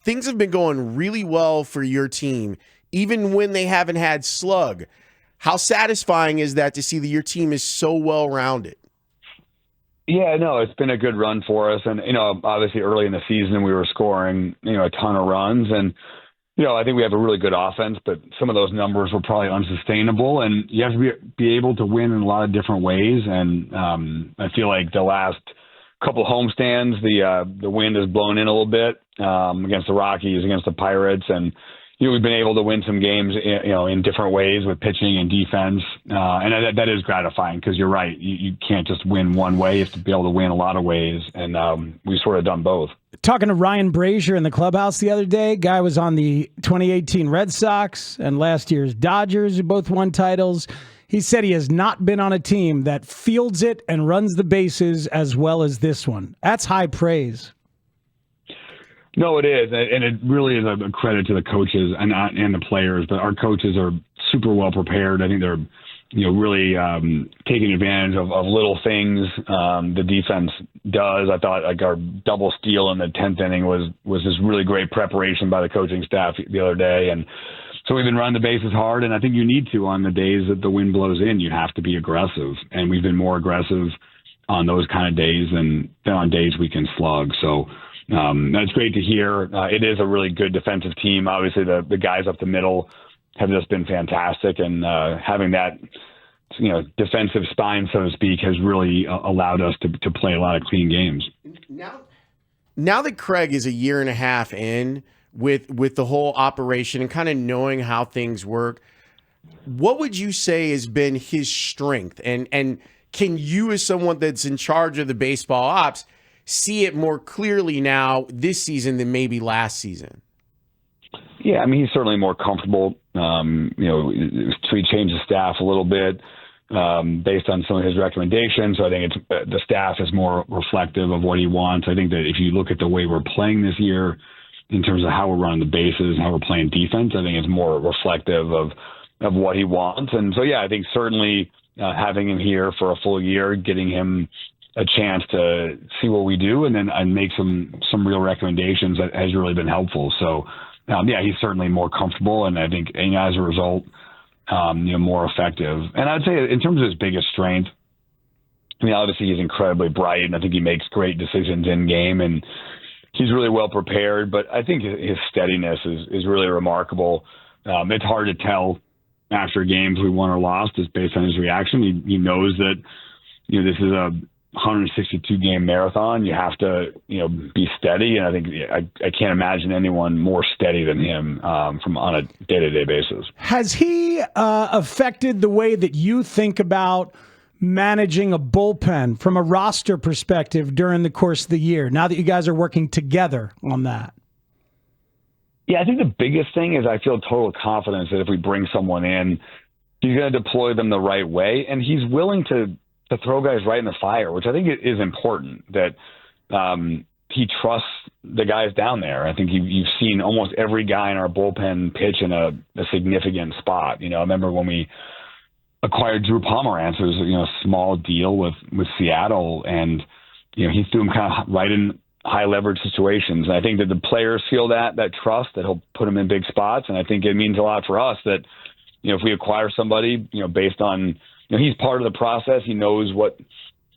things have been going really well for your team, even when they haven't had slug. How satisfying is that to see that your team is so well-rounded? Yeah, no, it's been a good run for us. And, obviously early in the season, we were scoring, a ton of runs. And, I think we have a really good offense, but some of those numbers were probably unsustainable. And you have to be able to win in a lot of different ways. And I feel like the last couple homestands, the wind has blown in a little bit against the Rockies, against the Pirates. And, we've been able to win some games, in different ways with pitching and defense. And that is gratifying because you're right. You can't just win one way. You have to be able to win a lot of ways. And we've sort of done both. Talking to Ryan Brazier in the clubhouse the other day, guy was on the 2018 Red Sox and last year's Dodgers, who both won titles. He said he has not been on a team that fields it and runs the bases as well as this one. That's high praise. No, it is, and it really is a credit to the coaches and the players. But our coaches are super well prepared. I think they're, really taking advantage of little things the defense does. I thought like our double steal in the 10th inning was this really great preparation by the coaching staff the other day, and so we've been running the bases hard. And I think you need to on the days that the wind blows in. You have to be aggressive, and we've been more aggressive on those kind of days than on days we can slug. So. That's great to hear. It is a really good defensive team. Obviously, the guys up the middle have just been fantastic, and having that, defensive spine, so to speak, has really allowed us to play a lot of clean games. Now that Craig is a year and a half in with the whole operation and kind of knowing how things work, what would you say has been his strength? And can you, as someone that's in charge of the baseball ops, see it more clearly now this season than maybe last season? Yeah, I mean, he's certainly more comfortable. He changed the staff a little bit based on some of his recommendations. So I think the staff is more reflective of what he wants. I think that if you look at the way we're playing this year in terms of how we're running the bases and how we're playing defense, I think it's more reflective of what he wants. And so, yeah, I think certainly having him here for a full year, getting him a chance to see what we do and then make some real recommendations that has really been helpful. So, he's certainly more comfortable, and I think as a result, more effective. And I'd say in terms of his biggest strength, I mean, obviously he's incredibly bright, and I think he makes great decisions in game, and he's really well prepared. But I think his steadiness is really remarkable. It's hard to tell after games we won or lost just based on his reaction. He knows that this is a 162 game marathon. You have to, be steady. And I think I can't imagine anyone more steady than him from on a day-to-day basis. Has he affected the way that you think about managing a bullpen from a roster perspective during the course of the year, now that you guys are working together on that? Yeah, I think the biggest thing is I feel total confidence that if we bring someone in, he's going to deploy them the right way. And he's willing to throw guys right in the fire, which I think is important, that he trusts the guys down there. I think you've seen almost every guy in our bullpen pitch in a significant spot. I remember when we acquired Drew Pomeranz, it was a small deal with Seattle, and he threw him kind of right in high leverage situations. And I think that the players feel that trust, that he'll put them in big spots. And I think it means a lot for us that, if we acquire somebody, based on, he's part of the process. He knows what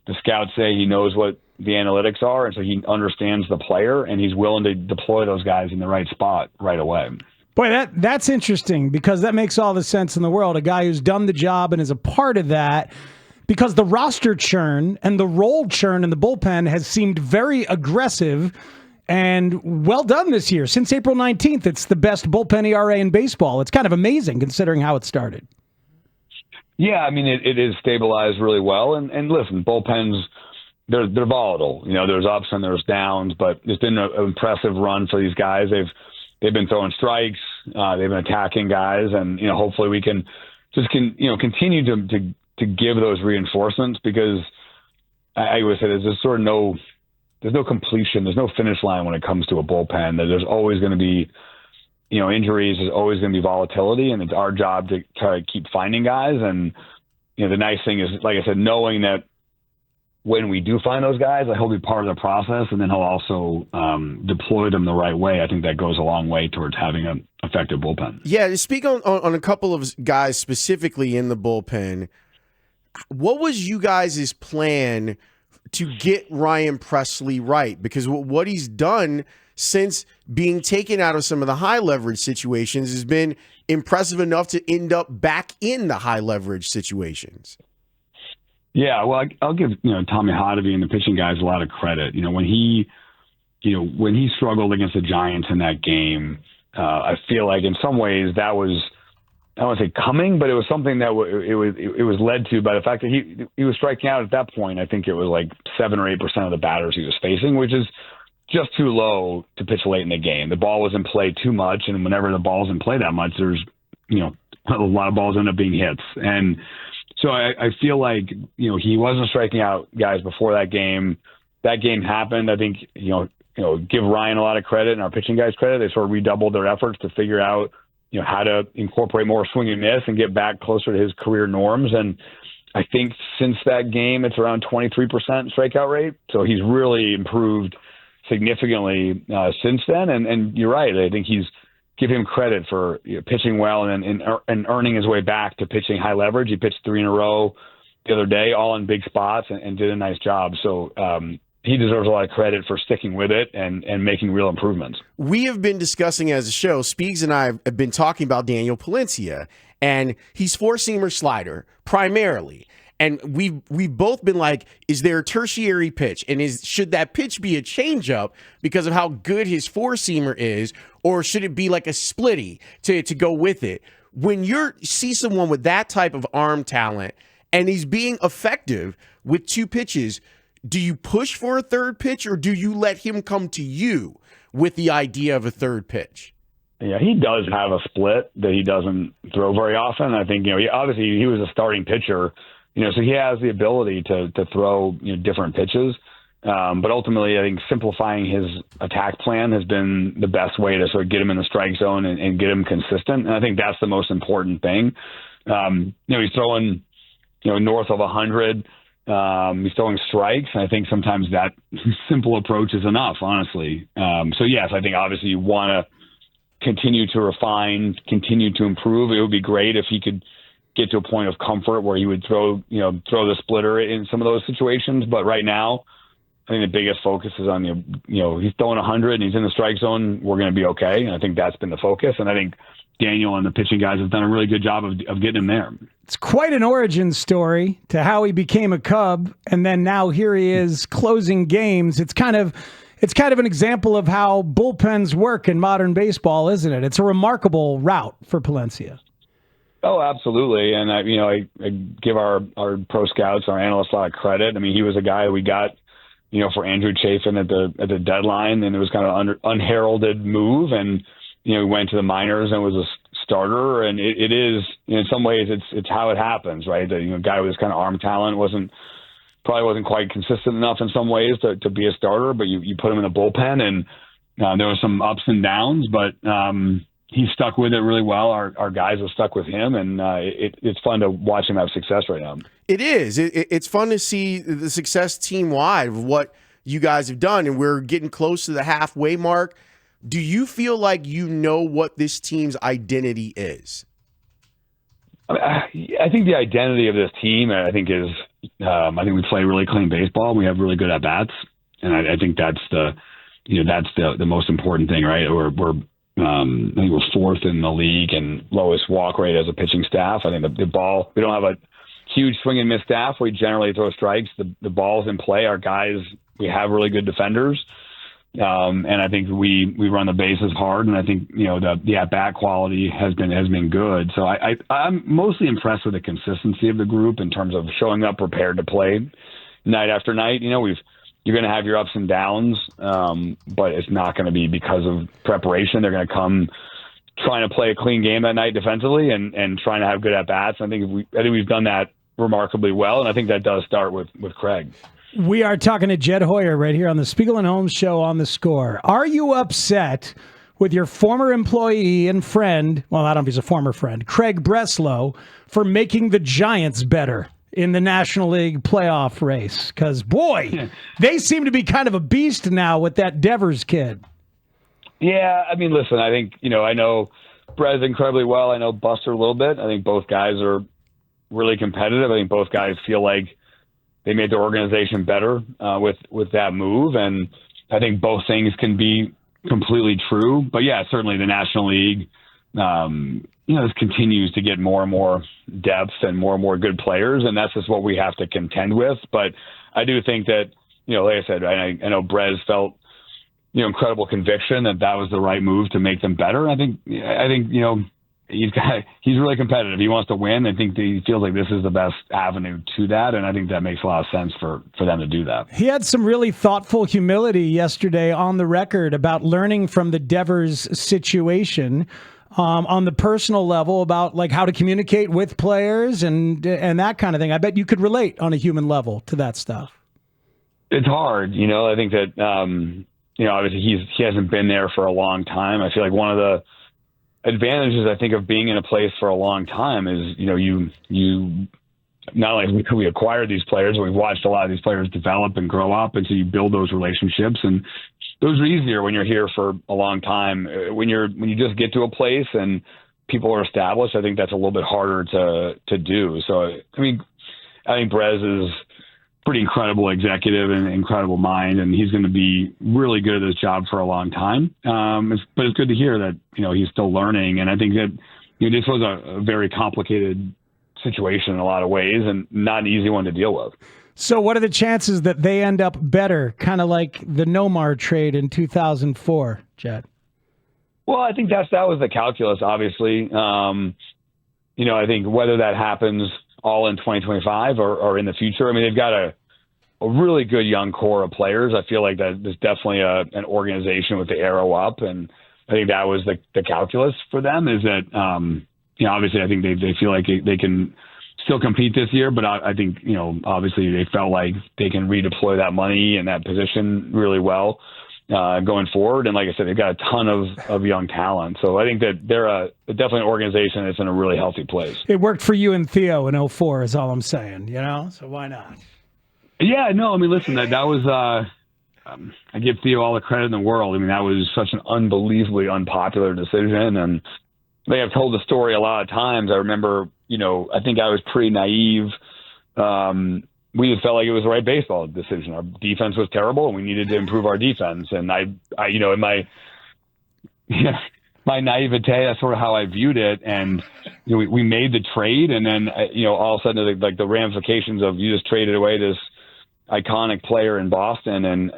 the scouts say. He knows what the analytics are. And so he understands the player, and he's willing to deploy those guys in the right spot right away. Boy, that's interesting, because that makes all the sense in the world. A guy who's done the job and is a part of that, because the roster churn and the role churn in the bullpen has seemed very aggressive and well done this year. Since April 19th, it's the best bullpen ERA in baseball. It's kind of amazing considering how it started. Yeah, I mean, it is stabilized really well. And listen, bullpens, they're volatile. There's ups and there's downs, but it's been an impressive run for these guys. They've been throwing strikes. They've been attacking guys. And, hopefully we can just continue to give those reinforcements, because I always say there's just sort of there's no completion. There's no finish line when it comes to a bullpen. There's always going to be, injuries. There's always going to be volatility, and it's our job to try to keep finding guys. And, the nice thing is, like I said, knowing that when we do find those guys, he'll be part of the process, and then he'll also deploy them the right way. I think that goes a long way towards having an effective bullpen. Yeah, to speak on a couple of guys specifically in the bullpen, what was you guys' plan to get Ryan Pressly right? Because what he's done since being taken out of some of the high leverage situations has been impressive enough to end up back in the high leverage situations. Yeah, well, I'll give Tommy Hotovy and the pitching guys a lot of credit. When he struggled against the Giants in that game, I feel like in some ways that was, I don't want to say coming, but it was something that it was led to by the fact that he was striking out at that point. I think it was like 7 or 8% of the batters he was facing, which is just too low to pitch late in the game. The ball was in play too much, and whenever the ball's in play that much, there's a lot of balls end up being hits. And so I feel like, he wasn't striking out guys before that game. That game happened. I think, give Ryan a lot of credit and our pitching guys credit. They sort of redoubled their efforts to figure out, how to incorporate more swing and miss and get back closer to his career norms. And I think since that game, it's around 23% strikeout rate. So he's really improved significantly since then. And you're right. I think give him credit for pitching well and earning his way back to pitching high leverage. He pitched 3 in a row the other day, all in big spots, and did a nice job. So he deserves a lot of credit for sticking with it and making real improvements. We have been discussing as a show, Speegs and I have been talking about Daniel Palencia, and he's 4-seamer slider primarily. And we've both been like, is there a tertiary pitch? And should that pitch be a changeup because of how good his 4-seamer is, or should it be like a splitty to go with it? When you see someone with that type of arm talent and he's being effective with 2 pitches, do you push for a third pitch, or do you let him come to you with the idea of a third pitch? Yeah, he does have a split that he doesn't throw very often. I think, obviously he was a starting pitcher, so he has the ability to throw different pitches. But ultimately, I think simplifying his attack plan has been the best way to sort of get him in the strike zone and get him consistent. And I think that's the most important thing. He's throwing, north of 100. He's throwing strikes. And I think sometimes that simple approach is enough, honestly. So yes, I think obviously you want to continue to refine, continue to improve. It would be great if he could get to a point of comfort where he would throw the splitter in some of those situations. But right now, I think the biggest focus is on, he's throwing 100 and he's in the strike zone. We're going to be okay. And I think that's been the focus. And I think Daniel and the pitching guys have done a really good job of getting him there. It's quite an origin story to how he became a Cub. And then now here he is closing games. It's kind of an example of how bullpens work in modern baseball, isn't it? It's a remarkable route for Palencia. Oh, absolutely. And I give our pro scouts, our analysts, a lot of credit. I mean, he was a guy we got, for Andrew Chafin at the deadline, and it was kind of unheralded move. And, he went to the minors and was a starter. And it is, in some ways, it's how it happens, right? The guy with this kind of arm talent probably wasn't quite consistent enough in some ways to be a starter, but you put him in a bullpen, and there were some ups and downs, but he stuck with it really well. Our guys have stuck with him, and it's fun to watch him have success right now. It is. It's fun to see the success team-wide of what you guys have done, and we're getting close to the halfway mark. Do you feel like you know what this team's identity is? I think the identity of this team, I think we play really clean baseball. We have really good at-bats, and I think that's the most important thing, right? I think we're 4th in the league and lowest walk rate as a pitching staff. I think the ball, we don't have a huge swing and miss staff. We generally throw strikes. The ball's in play. Our guys, we have really good defenders. And I think we run the bases hard, and I think, the at-bat quality has been good. So I'm mostly impressed with the consistency of the group in terms of showing up prepared to play night after night. You're going to have your ups and downs, but it's not going to be because of preparation. They're going to come trying to play a clean game that night defensively and trying to have good at-bats. I think we've done that remarkably well, and I think that does start with Craig. We are talking to Jed Hoyer right here on the Spiegel Holmes Show on The Score. Are you upset with your former employee and friend, well, I don't know if he's a former friend, Craig Breslow, for making the Giants better in the National League playoff race? Because, boy, they seem to be kind of a beast now with that Devers kid. Yeah, I mean, listen, I think, I know Brez incredibly well. I know Buster a little bit. I think both guys are really competitive. I think both guys feel like they made their organization better with that move. And I think both things can be completely true. But, yeah, certainly the National League, this continues to get more and more depth and more good players, and that's just what we have to contend with. But I do think that, like I said, I know Brez felt, incredible conviction that was the right move to make them better. I think he's really competitive. He wants to win. I think he feels like this is the best avenue to that, and I think that makes a lot of sense for them to do that. He had some really thoughtful humility yesterday on the record about learning from the Devers situation. On the personal level, about like how to communicate with players and that kind of thing. I bet you could relate on a human level to that stuff. It's hard, I think that obviously he hasn't been there for a long time. I feel like one of the advantages I think of being in a place for a long time is you not only we acquired these players, but we've watched a lot of these players develop and grow up, and so you build those relationships, and those are easier when you're here for a long time. When you just get to a place and people are established, I think that's a little bit harder to do. So, I mean, I think Brez is pretty incredible executive and incredible mind, and he's going to be really good at this job for a long time. But it's good to hear that, he's still learning. And I think that, this was a very complicated situation in a lot of ways and not an easy one to deal with. So what are the chances that they end up better, kind of like the Nomar trade in 2004, Jed? Well, I think that was the calculus, obviously. I think whether that happens all in 2025 or in the future, I mean, they've got a really good young core of players. I feel like that there's definitely an organization with the arrow up, and I think that was the calculus for them is that, obviously I think they feel like they can still compete this year, but I think, obviously they felt like they can redeploy that money in that position really well going forward. And like I said, they've got a ton of young talent. So I think that they're definitely an organization that's in a really healthy place. It worked for you and Theo in 2004 is all I'm saying, so why not? Yeah, no, I mean, listen, that was, I give Theo all the credit in the world. I mean, that was such an unbelievably unpopular decision. And I think I've told the story a lot of times. I remember, I think I was pretty naive. We just felt like it was the right baseball decision. Our defense was terrible, and we needed to improve our defense. And I in my naivete, that's sort of how I viewed it. And we made the trade, and then all of a sudden, like the ramifications of you just traded away this iconic player in Boston, and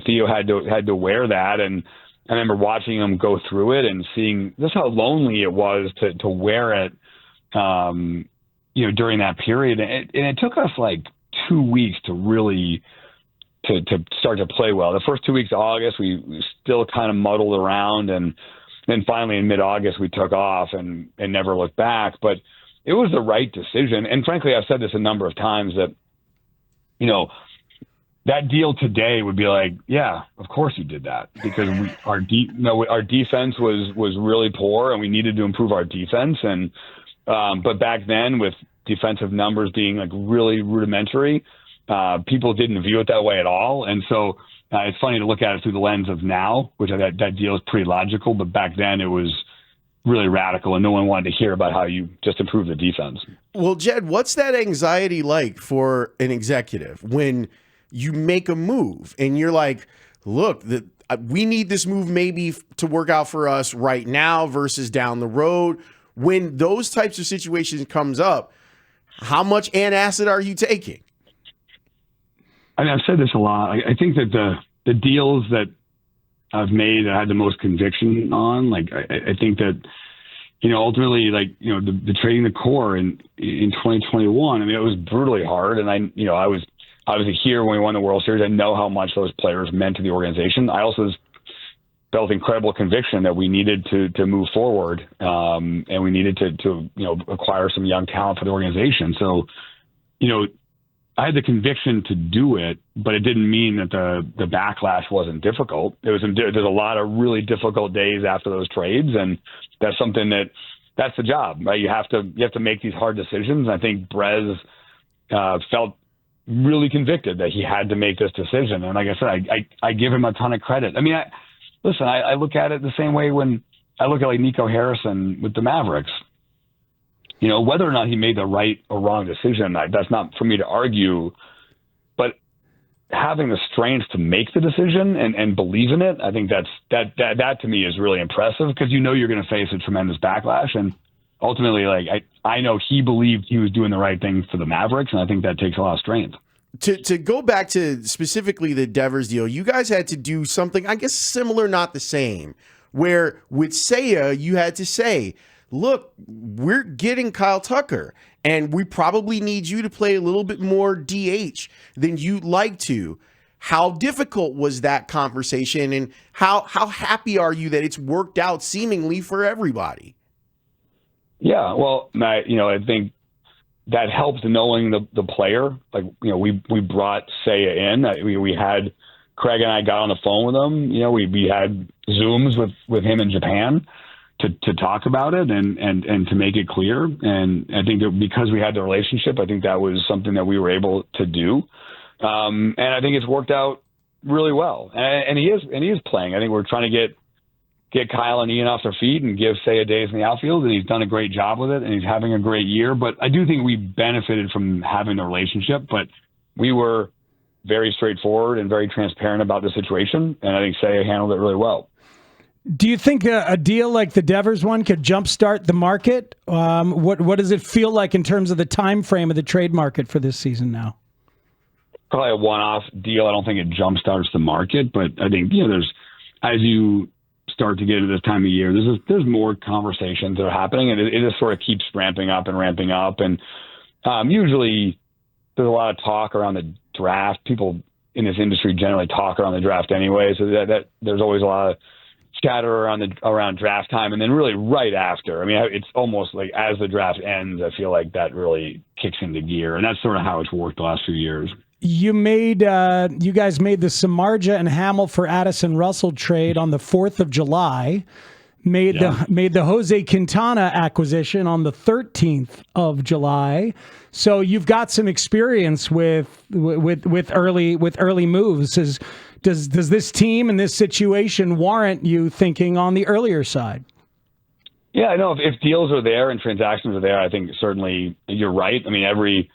Theo had to wear that. And I remember watching him go through it and seeing just how lonely it was to wear it, during that period. And it took us like 2 weeks to really to start to play well. The first 2 weeks of August, we still kind of muddled around, and then finally in mid-August we took off and never looked back. But it was the right decision. And frankly, I've said this a number of times that, that deal today would be like, yeah, of course you did that, because our defense was really poor, and we needed to improve our defense. And but back then, with defensive numbers being like really rudimentary, people didn't view it that way at all. And so it's funny to look at it through the lens of now, which that deal is pretty logical. But back then, it was really radical, and no one wanted to hear about how you just improve the defense. Well, Jed, what's that anxiety like for an executive when you make a move and you're like, look, we need this move maybe to work out for us right now versus down the road? When those types of situations comes up, how much antacid are you taking? I mean, I've said this a lot. I think that the deals that I've made that I had the most conviction on, like I think that, ultimately, like, the trading the core in 2021, I mean, it was brutally hard. And I was obviously here when we won the World Series. I know how much those players meant to the organization. I also felt incredible conviction that we needed to move forward, and we needed to acquire some young talent for the organization. So, I had the conviction to do it, but it didn't mean that the backlash wasn't difficult. There's a lot of really difficult days after those trades, and that's something that's the job, right? You have to make these hard decisions. I think Brez felt really convicted that he had to make this decision. And like I said, I give him a ton of credit. I mean, I look at it the same way when I look at like Nico Harrison with the Mavericks. You know, whether or not he made the right or wrong decision, that's not for me to argue. But having the strength to make the decision and believe in it, I think that to me is really impressive, because you know you're going to face a tremendous backlash. And ultimately, like I know he believed he was doing the right thing for the Mavericks, and I think that takes a lot of strength. To go back to specifically the Devers deal, you guys had to do something, I guess, similar, not the same, where with Seiya, you had to say, look, we're getting Kyle Tucker, and we probably need you to play a little bit more DH than you'd like to. How difficult was that conversation, and how happy are you that it's worked out seemingly for everybody? Yeah, well, I think that helped knowing the player. Like, you know, we brought Seiya in. We had Craig and I got on the phone with him. You know, we had Zooms with him in Japan to talk about it and to make it clear. And I think that because we had the relationship, I think that was something that we were able to do. And I think it's worked out really well. And he is playing. I think we're trying to get Kyle and Ian off their feet and give Seiya days in the outfield, and he's done a great job with it, and he's having a great year. But I do think we benefited from having the relationship, but we were very straightforward and very transparent about the situation, and I think Seiya handled it really well. Do you think a deal like the Devers one could jumpstart the market? What does it feel like in terms of the time frame of the trade market for this season now? Probably a one-off deal. I don't think it jumpstarts the market, but I think, you know, as you start to get into this time of year, there's more conversations that are happening, and it just sort of keeps ramping up. And usually there's a lot of talk around the draft. People in this industry generally talk around the draft anyway, so that there's always a lot of chatter around draft time, and then really right after. I mean, it's almost like as the draft ends, I feel like that really kicks into gear, and that's sort of how it's worked the last few years. You guys made the Samardzija and Hamill for Addison Russell trade on the 4th of July. Made the Jose Quintana acquisition on the 13th of July. So you've got some experience with early moves. Does this team and this situation warrant you thinking on the earlier side? Yeah, I know if deals are there and transactions are there, I think certainly you're right. I mean, every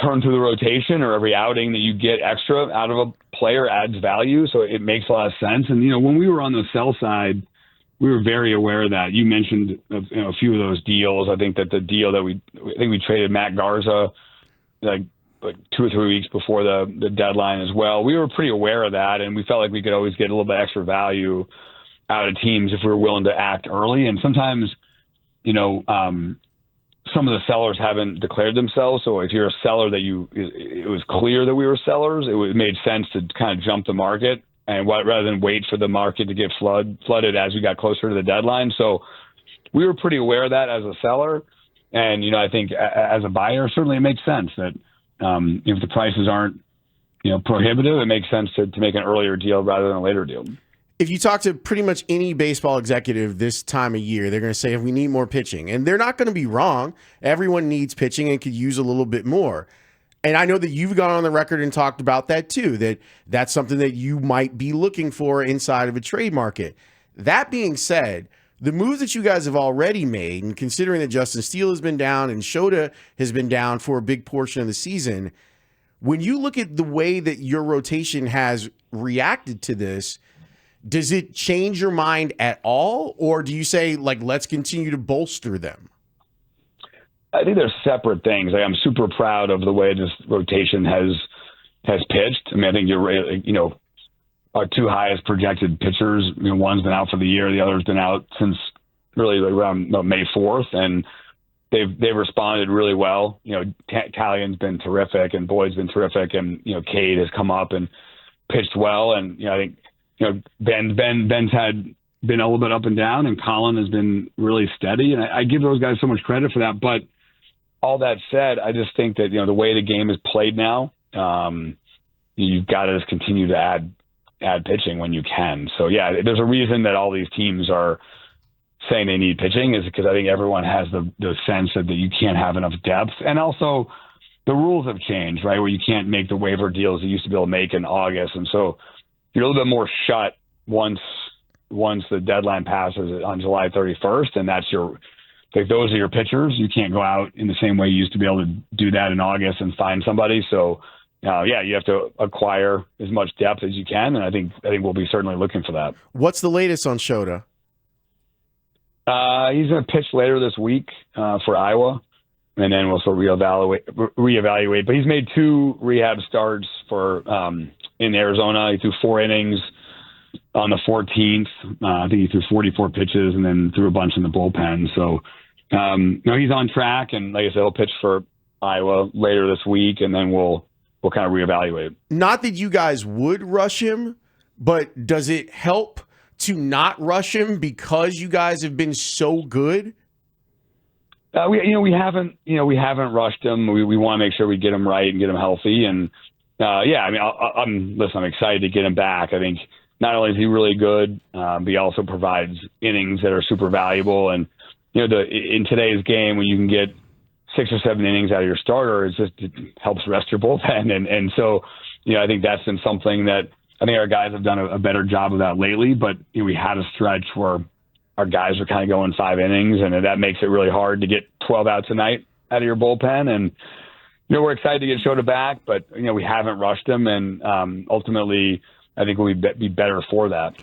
turn through the rotation or every outing that you get extra out of a player adds value. So it makes a lot of sense. And, you know, when we were on the sell side, we were very aware of that. You mentioned a few of those deals. I think that the deal that we traded Matt Garza like 2 or 3 weeks before the deadline as well. We were pretty aware of that, and we felt like we could always get a little bit extra value out of teams if we were willing to act early. And sometimes, you know, some of the sellers haven't declared themselves. So if you're a seller it was clear that we were sellers, it made sense to kind of jump the market and rather than wait for the market to get flooded as we got closer to the deadline. So we were pretty aware of that as a seller. And, you know, I think as a buyer, certainly it makes sense that if the prices aren't, you know, prohibitive, it makes sense to make an earlier deal rather than a later deal. If you talk to pretty much any baseball executive this time of year, they're going to say, we need more pitching. And they're not going to be wrong. Everyone needs pitching and could use a little bit more. And I know that you've gone on the record and talked about that too, that's something that you might be looking for inside of a trade market. That being said, the moves that you guys have already made, and considering that Justin Steele has been down and Shota has been down for a big portion of the season, when you look at the way that your rotation has reacted to this, does it change your mind at all? Or do you say, like, let's continue to bolster them? I think they're separate things. Like, I'm super proud of the way this rotation has pitched. I mean, I think you're right. You know, our 2 highest projected pitchers, you know, one's been out for the year, the other's been out since really like around May 4th, and they've responded really well. You know, Talian's been terrific, and Boyd's been terrific, and, you know, Cade has come up and pitched well, and, you know, I think, you know, Ben's had been a little bit up and down, and Colin has been really steady, and I give those guys so much credit for that. But all that said, I just think that, you know, the way the game is played now, you've got to just continue to add pitching when you can. So yeah, there's a reason that all these teams are saying they need pitching, is because I think everyone has the sense that you can't have enough depth. And also, the rules have changed, right? Where you can't make the waiver deals you used to be able to make in August. And so you're a little bit more shut once the deadline passes on July 31st. And that's those are your pitchers. You can't go out in the same way you used to be able to do that in August and find somebody. So you have to acquire as much depth as you can. And I think we'll be certainly looking for that. What's the latest on Shota? He's going to pitch later this week for Iowa, and then we'll sort of reevaluate. But he's made 2 rehab starts in Arizona. He threw 4 innings on the 14th. I think he threw 44 pitches and then threw a bunch in the bullpen. So, he's on track. And like I said, he'll pitch for Iowa later this week, and then we'll kind of reevaluate. Not that you guys would rush him, but does it help to not rush him because you guys have been so good? We haven't rushed him. We want to make sure we get him right and get him healthy. And I'm excited to get him back. I think not only is he really good, but he also provides innings that are super valuable. And in today's game, when you can get 6 or 7 innings out of your starter, it helps rest your bullpen. And so, I think that's been something that I think our guys have done a better job of that lately. But we had a stretch where our guys are kind of going 5 innings, and that makes it really hard to get 12 outs a night out of your bullpen. And we're excited to get Shota back, but we haven't rushed him, and ultimately, I think we'll be better for that.